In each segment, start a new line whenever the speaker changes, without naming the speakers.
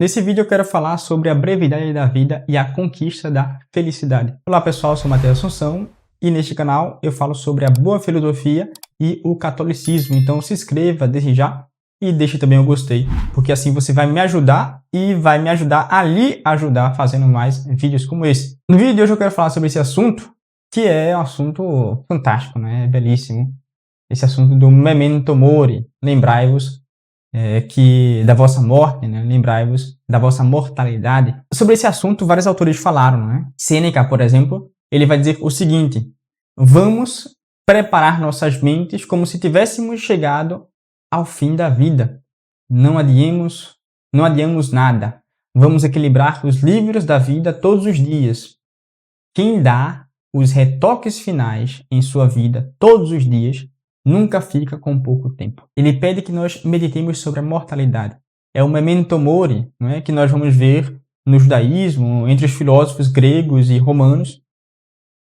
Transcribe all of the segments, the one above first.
Nesse vídeo eu quero falar sobre a brevidade da vida e a conquista da felicidade. Olá pessoal, eu sou Matheus Assunção e neste canal eu falo sobre a boa filosofia e o catolicismo. Então se inscreva desde já e deixe também o gostei, porque assim você vai me ajudar e vai me ajudar a lhe ajudar fazendo mais vídeos como esse. No vídeo de hoje eu quero falar sobre esse assunto, que é um assunto fantástico, né? Belíssimo. Esse assunto do memento mori, lembrai-vos que da vossa morte, né? Lembrai-vos da vossa mortalidade. Sobre esse assunto, vários autores falaram, né? Sêneca, por exemplo, ele vai dizer o seguinte: vamos preparar nossas mentes como se tivéssemos chegado ao fim da vida. Não adiemos nada. Vamos equilibrar os livros da vida todos os dias. Quem dá os retoques finais em sua vida todos os dias nunca fica com pouco tempo. Ele pede que nós meditemos sobre a mortalidade. É o memento mori, não é, que nós vamos ver no judaísmo, entre os filósofos gregos e romanos,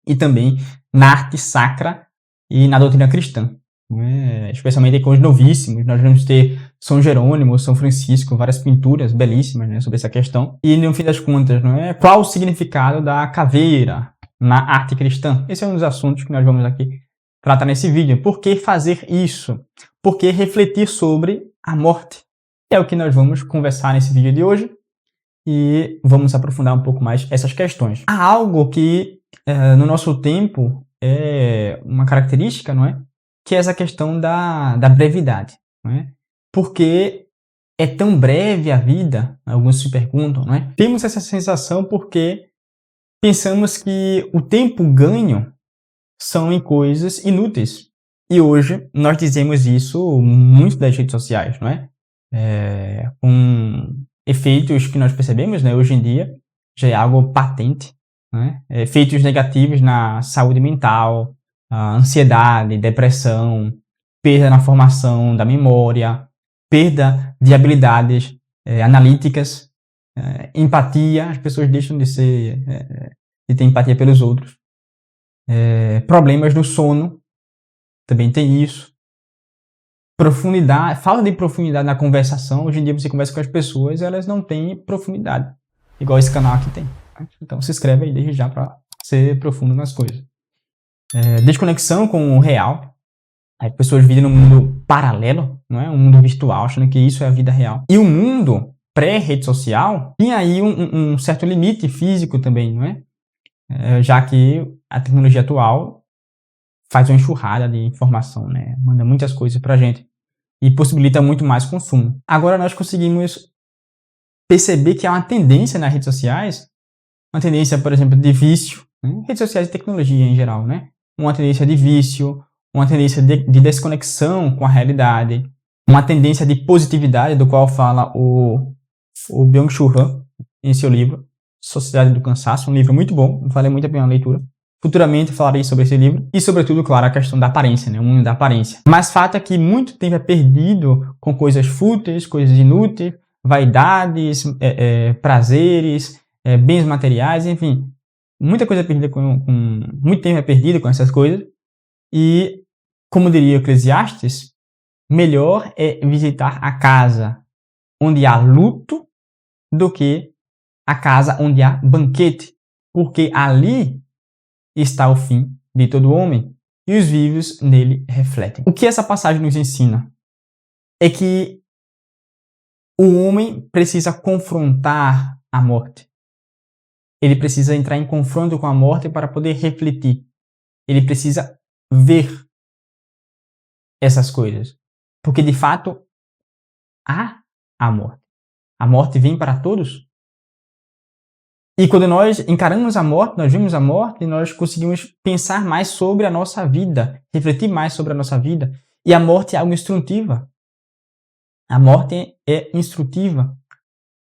e também na arte sacra e na doutrina cristã. Não é? Especialmente com os novíssimos, nós vamos ter São Jerônimo, São Francisco, várias pinturas belíssimas, né, sobre essa questão. E no fim das contas, não é? Qual o significado da caveira na arte cristã? Esse é um dos assuntos que nós vamos aqui tratar nesse vídeo. Por que fazer isso? Por que refletir sobre a morte? É o que nós vamos conversar nesse vídeo de hoje e vamos aprofundar um pouco mais essas questões. Há algo que no nosso tempo é uma característica, não é? Que é essa questão da brevidade, não é? Por que é tão breve a vida? Alguns se perguntam, não é? Temos essa sensação porque pensamos que o tempo ganho são em coisas inúteis. E hoje nós dizemos isso muito das redes sociais, não é? Com efeitos que nós percebemos, né, hoje em dia, já é algo patente, não é? Efeitos negativos na saúde mental, ansiedade, depressão, perda na formação da memória, perda de habilidades analíticas, empatia, as pessoas deixam de ter empatia pelos outros. Problemas no sono, também tem isso. Profundidade, falta de profundidade na conversação. Hoje em dia você conversa com as pessoas, elas não têm profundidade, igual esse canal aqui tem. Então se inscreve aí desde já para ser profundo nas coisas. Desconexão com o real. As pessoas vivem num mundo paralelo, não é? Um mundo virtual, achando que isso é a vida real. E o mundo pré-rede social tinha aí um certo limite físico também, não é? Já que a tecnologia atual faz uma enxurrada de informação, né? Manda muitas coisas pra gente e possibilita muito mais consumo. Agora nós conseguimos perceber que há uma tendência nas redes sociais, uma tendência, por exemplo, de vício, né? Redes sociais e tecnologia em geral, né? Uma tendência de vício, uma tendência de desconexão com a realidade, uma tendência de positividade, do qual fala o Byung-Chul Han em seu livro Sociedade do Cansaço, um livro muito bom, vale muito a pena a leitura. Futuramente falarei sobre esse livro e, sobretudo, claro, a questão da aparência, né? O mundo da aparência. Mas fato é que muito tempo é perdido com coisas fúteis, coisas inúteis, vaidades, prazeres, bens materiais, enfim. Muita coisa é perdida muito tempo é perdido com essas coisas. E, como diria Eclesiastes, melhor é visitar a casa onde há luto do que a casa onde há banquete, porque ali está o fim de todo homem, e os vivos nele refletem. O que essa passagem nos ensina é que o homem precisa confrontar a morte. Ele precisa entrar em confronto com a morte para poder refletir. Ele precisa ver essas coisas, porque de fato há a morte. A morte vem para todos. E quando nós encaramos a morte, nós vimos a morte, nós conseguimos pensar mais sobre a nossa vida, refletir mais sobre a nossa vida. E a morte é algo instrutiva. A morte é instrutiva.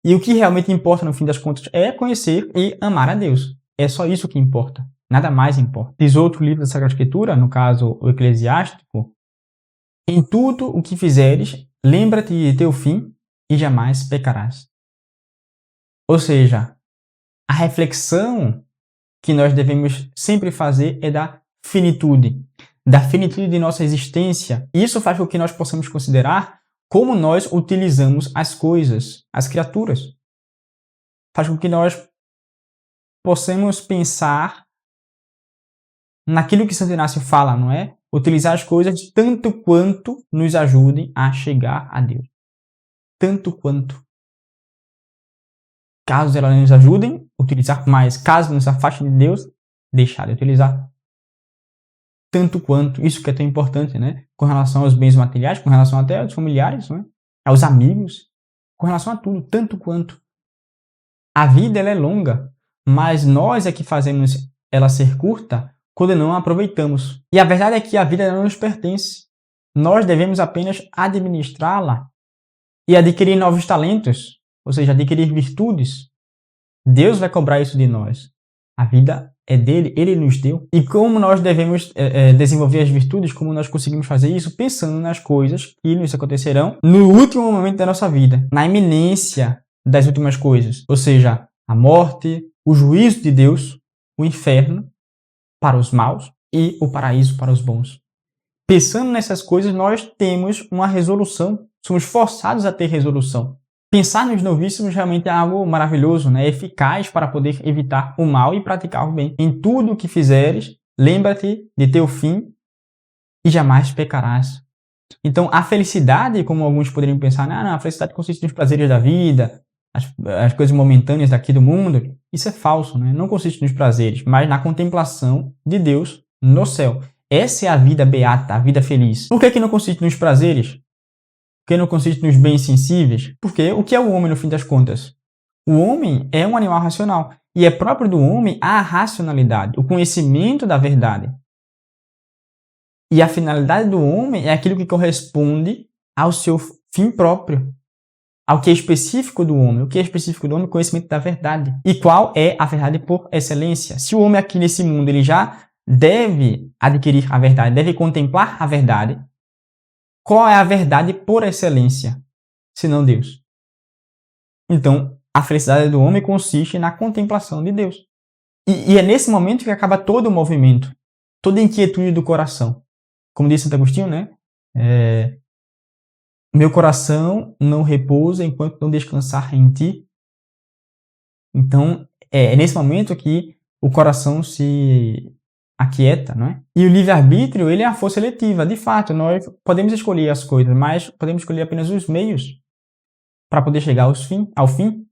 E o que realmente importa, no fim das contas, é conhecer e amar a Deus. É só isso que importa. Nada mais importa. Diz outro livro da Sagrada Escritura, no caso o Eclesiástico: em tudo o que fizeres, lembra-te de teu fim e jamais pecarás. Ou seja, a reflexão que nós devemos sempre fazer é da finitude de nossa existência. Isso faz com que nós possamos considerar como nós utilizamos as coisas, as criaturas. faz com que nós possamos pensar naquilo que Santo Inácio fala, não é? Utilizar as coisas tanto quanto nos ajudem a chegar a Deus. Tanto quanto. Caso elas nos ajudem, utilizar mais. Caso nos afaste de Deus, deixar de utilizar. Tanto quanto. Isso que é tão importante, né? Com relação aos bens materiais, com relação até aos familiares, não é? Aos amigos, com relação a tudo. Tanto quanto. A vida ela é longa, mas nós é que fazemos ela ser curta quando não a aproveitamos. E a verdade é que a vida não nos pertence. Nós devemos apenas administrá-la e adquirir novos talentos, ou seja, adquirir virtudes. Deus vai cobrar isso de nós. A vida é dele, ele nos deu. E como nós devemos desenvolver as virtudes, como nós conseguimos fazer isso? Pensando nas coisas que nos acontecerão no último momento da nossa vida, na iminência das últimas coisas, ou seja, a morte, o juízo de Deus, o inferno para os maus e o paraíso para os bons. Pensando nessas coisas, nós temos uma resolução, somos forçados a ter resolução. Pensar nos novíssimos realmente é algo maravilhoso, né? É eficaz para poder evitar o mal e praticar o bem. Em tudo o que fizeres, lembra-te de teu fim e jamais pecarás. Então, a felicidade, como alguns poderiam pensar, não, a felicidade consiste nos prazeres da vida, as coisas momentâneas daqui do mundo. Isso é falso, né? Não consiste nos prazeres, mas na contemplação de Deus no céu. Essa é a vida beata, a vida feliz. Por que não consiste nos prazeres? Por que não consiste nos bens sensíveis? Porque o que é o homem no fim das contas? O homem é um animal racional. E é próprio do homem a racionalidade, o conhecimento da verdade. E a finalidade do homem é aquilo que corresponde ao seu fim próprio, ao que é específico do homem. O que é específico do homem é o conhecimento da verdade. E qual é a verdade por excelência? Se o homem aqui nesse mundo ele já deve adquirir a verdade, deve contemplar a verdade, qual é a verdade por excelência, senão Deus? Então, a felicidade do homem consiste na contemplação de Deus. E é nesse momento que acaba todo o movimento, toda a inquietude do coração. Como disse Santo Agostinho, né? Meu coração não repousa enquanto não descansar em ti. Então, é nesse momento que o coração se aquieta, não é? E o livre-arbítrio, ele é a força eletiva. De fato, nós podemos escolher as coisas, mas podemos escolher apenas os meios para poder chegar ao fim.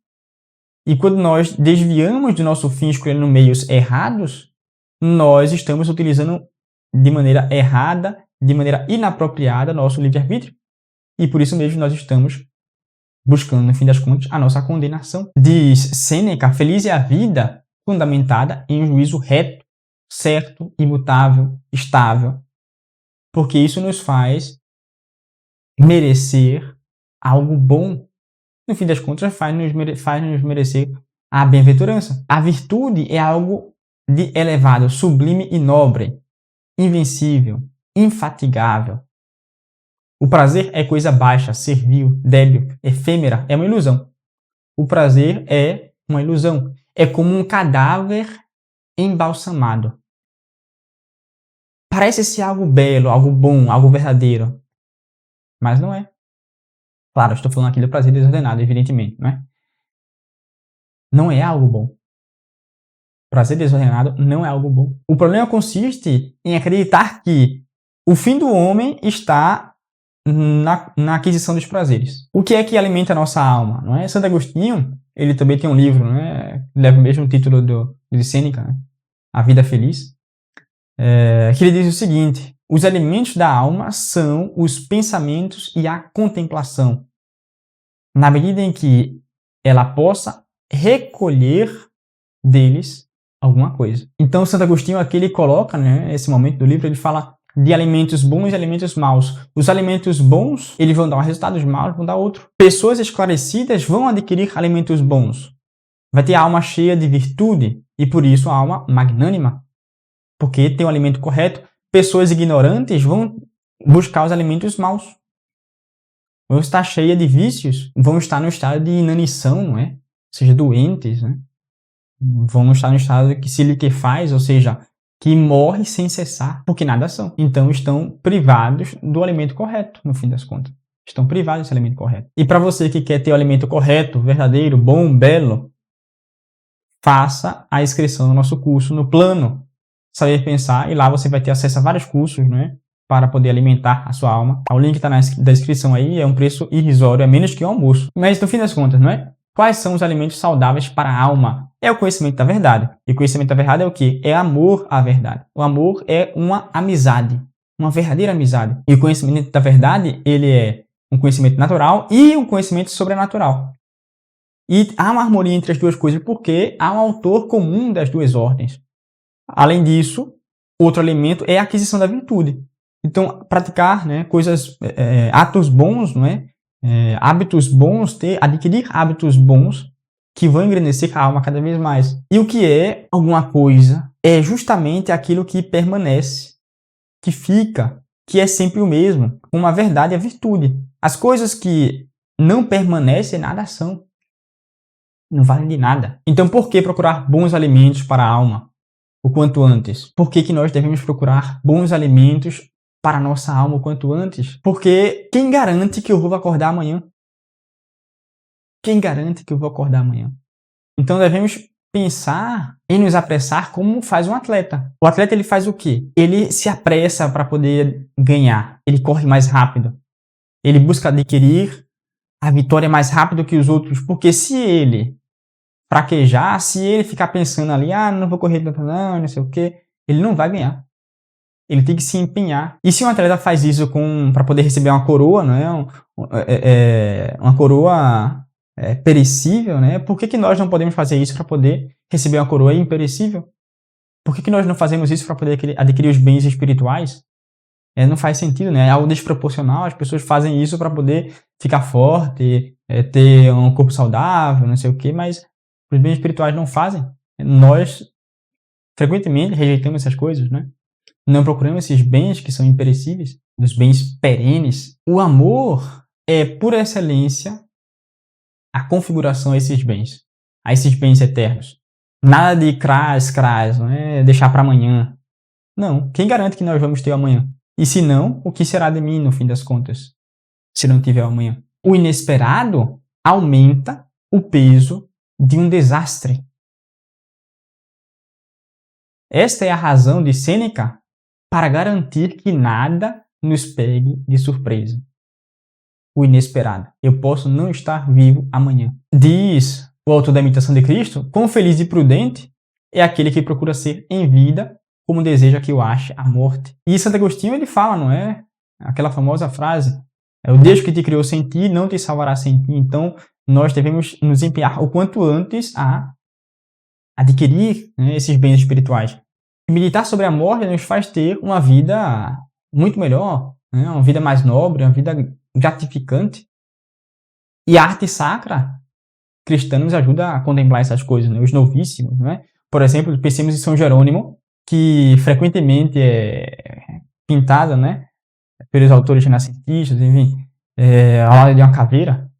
E quando nós desviamos do nosso fim escolhendo meios errados, nós estamos utilizando de maneira errada, de maneira inapropriada, nosso livre-arbítrio. E por isso mesmo nós estamos buscando, no fim das contas, a nossa condenação. Diz Sêneca, feliz é a vida fundamentada em um juízo reto, certo, imutável, estável. Porque isso nos faz merecer algo bom. No fim das contas, faz nos merecer a bem-aventurança. A virtude é algo de elevado, sublime e nobre, invencível, infatigável. O prazer é coisa baixa, servil, débil, efêmera, é uma ilusão. O prazer é uma ilusão. É como um cadáver embalsamado. Parece ser algo belo, algo bom, algo verdadeiro. Mas não é. Claro, estou falando aqui do prazer desordenado, evidentemente, não é? Não é algo bom. Prazer desordenado não é algo bom. O problema consiste em acreditar que o fim do homem está na aquisição dos prazeres. O que é que alimenta a nossa alma? Não é? Santo Agostinho, ele também tem um livro, né? Leva o mesmo título de Sêneca, né? A Vida Feliz, que ele diz o seguinte: os alimentos da alma são os pensamentos e a contemplação, na medida em que ela possa recolher deles alguma coisa. Então, Santo Agostinho aqui ele coloca, né, esse momento do livro, ele fala de alimentos bons e alimentos maus. Os alimentos bons, eles vão dar um resultado, os maus vão dar outro. Pessoas esclarecidas vão adquirir alimentos bons. Vai ter a alma cheia de virtude e, por isso, a alma magnânima. Porque tem o alimento correto. Pessoas ignorantes vão buscar os alimentos maus. Vão estar cheias de vícios, vão estar no estado de inanição, não é? Ou seja, doentes, né? Vão estar no estado que se liquefaz, ou seja, que morre sem cessar, porque nada são. Então estão privados do alimento correto, no fim das contas. Estão privados desse alimento correto. E para você que quer ter o alimento correto, verdadeiro, bom, belo, faça a inscrição no nosso curso no Plano Saber Pensar, e lá você vai ter acesso a vários cursos, né, para poder alimentar a sua alma. O link está na descrição aí, é um preço irrisório, é menos que um almoço. Mas no fim das contas, não é? Quais são os alimentos saudáveis para a alma? É o conhecimento da verdade. E o conhecimento da verdade é o quê? É amor à verdade. O amor é uma amizade, uma verdadeira amizade. E o conhecimento da verdade, ele é um conhecimento natural e um conhecimento sobrenatural. E há uma harmonia entre as duas coisas porque há um autor comum das duas ordens. Além disso, outro elemento é a aquisição da virtude. Então, praticar, né, atos bons, não é? Hábitos bons, adquirir hábitos bons que vão engrandecer a alma cada vez mais. E o que é alguma coisa? É justamente aquilo que permanece, que fica, que é sempre o mesmo. Uma verdade é a virtude. As coisas que não permanecem, nada são. Não valem de nada. Então, por que procurar bons alimentos para a alma o quanto antes? Por que nós devemos procurar bons alimentos para a nossa alma o quanto antes? Porque quem garante que eu vou acordar amanhã? Quem garante que eu vou acordar amanhã? Então devemos pensar em nos apressar como faz um atleta. O atleta, ele faz o quê? Ele se apressa para poder ganhar. Ele corre mais rápido. Ele busca adquirir a vitória mais rápido que os outros. Porque se ele fraquejar, se ele ficar pensando ali, não vou correr tanto não sei o quê, ele não vai ganhar. Ele tem que se empenhar. E se um atleta faz isso para poder receber uma coroa, não é? Uma coroa perecível, né? Por que nós não podemos fazer isso para poder receber uma coroa imperecível? Por que nós não fazemos isso para poder adquirir os bens espirituais? Não faz sentido, né? É algo desproporcional. As pessoas fazem isso para poder ficar forte, ter um corpo saudável, não sei o quê, mas os bens espirituais não fazem. Nós, frequentemente, rejeitamos essas coisas, né? Não procuramos esses bens que são imperecíveis, os bens perenes. O amor é, por excelência, a configuração a esses bens eternos. Nada de crás, não é deixar para amanhã. Não, quem garante que nós vamos ter amanhã? E se não, o que será de mim no fim das contas, se não tiver amanhã? O inesperado aumenta o peso de um desastre. Esta é a razão de Sêneca para garantir que nada nos pegue de surpresa. O inesperado. Eu posso não estar vivo amanhã. Diz o autor da Imitação de Cristo, quão feliz e prudente é aquele que procura ser em vida como deseja que o ache a morte. E Santo Agostinho, ele fala, não é? Aquela famosa frase, o Deus que te criou sem ti não te salvará sem ti. Então, nós devemos nos empenhar o quanto antes a adquirir, né, esses bens espirituais. E meditar sobre a morte nos faz ter uma vida muito melhor, né? Uma vida mais nobre, uma vida gratificante. E a arte sacra cristã nos ajuda a contemplar essas coisas, né? Os novíssimos, né? Por exemplo, pensemos em São Jerônimo, que frequentemente é pintado, né, pelos autores renascentistas, enfim, ao lado de uma caveira.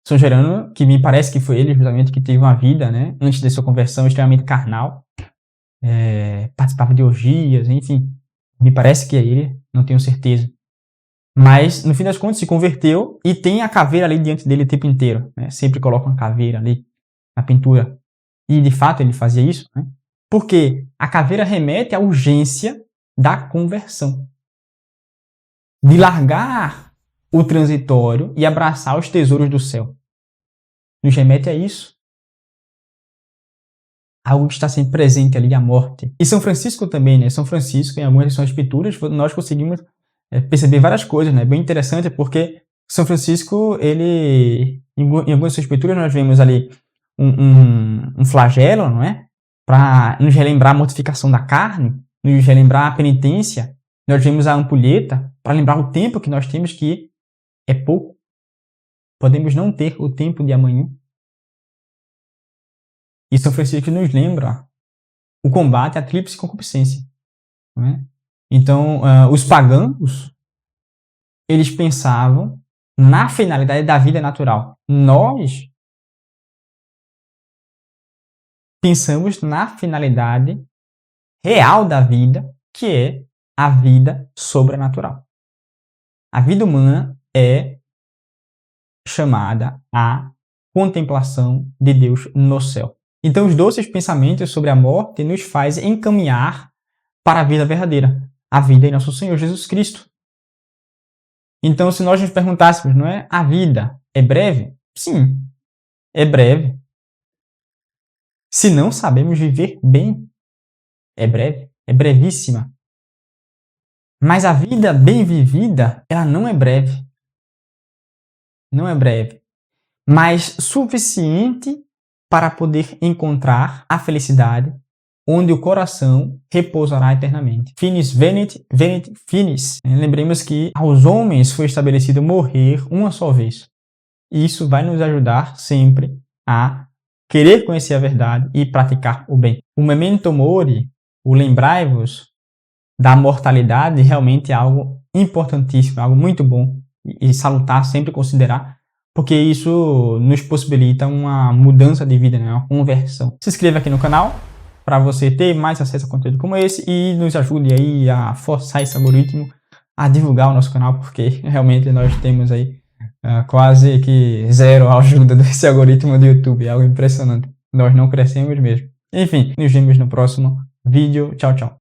São Jerônimo, que me parece que foi ele justamente que teve uma vida, né, antes de sua conversão, extremamente carnal, participava de orgias, enfim, me parece que é ele, não tenho certeza. Mas, no fim das contas, se converteu e tem a caveira ali diante dele o tempo inteiro, né? Sempre coloca uma caveira ali na pintura. E, de fato, ele fazia isso, né? Porque a caveira remete à urgência da conversão. De largar o transitório e abraçar os tesouros do céu. Nos remete a isso. Algo que está sempre presente ali, a morte. E São Francisco também, né? São Francisco, em algumas lições escrituras, nós conseguimos perceber várias coisas, né? Bem interessante, porque São Francisco, ele, em algumas escrituras, nós vemos ali um flagelo, não é? Para nos relembrar a mortificação da carne, nos relembrar a penitência. Nós vemos a ampulheta para lembrar o tempo que nós temos, que é pouco. Podemos não ter o tempo de amanhã. E São Francisco nos lembra o combate à tríplice concupiscência, não é? Então, os pagãos, eles pensavam na finalidade da vida natural. Nós pensamos na finalidade real da vida, que é a vida sobrenatural. A vida humana é chamada a contemplação de Deus no céu. Então, os doces pensamentos sobre a morte nos faz encaminhar para a vida verdadeira, a vida em nosso Senhor Jesus Cristo. Então, se nós nos perguntássemos, não é? A vida é breve? Sim, é breve. Se não sabemos viver bem, é breve, é brevíssima. Mas a vida bem vivida, ela não é breve. Não é breve. Mas suficiente para poder encontrar a felicidade onde o coração repousará eternamente. Finis venit, venit finis. Lembremos que aos homens foi estabelecido morrer uma só vez. E isso vai nos ajudar sempre a querer conhecer a verdade e praticar o bem. O memento mori, o lembrai-vos da mortalidade, realmente é algo importantíssimo, algo muito bom e salutar, sempre considerar, porque isso nos possibilita uma mudança de vida, né? Uma conversão. Se inscreva aqui no canal para você ter mais acesso a conteúdo como esse e nos ajude aí a forçar esse algoritmo a divulgar o nosso canal, porque realmente nós temos aí quase que zero ajuda desse algoritmo do YouTube, é algo impressionante. Nós não crescemos mesmo. Enfim, nos vemos no próximo vídeo. Tchau, tchau.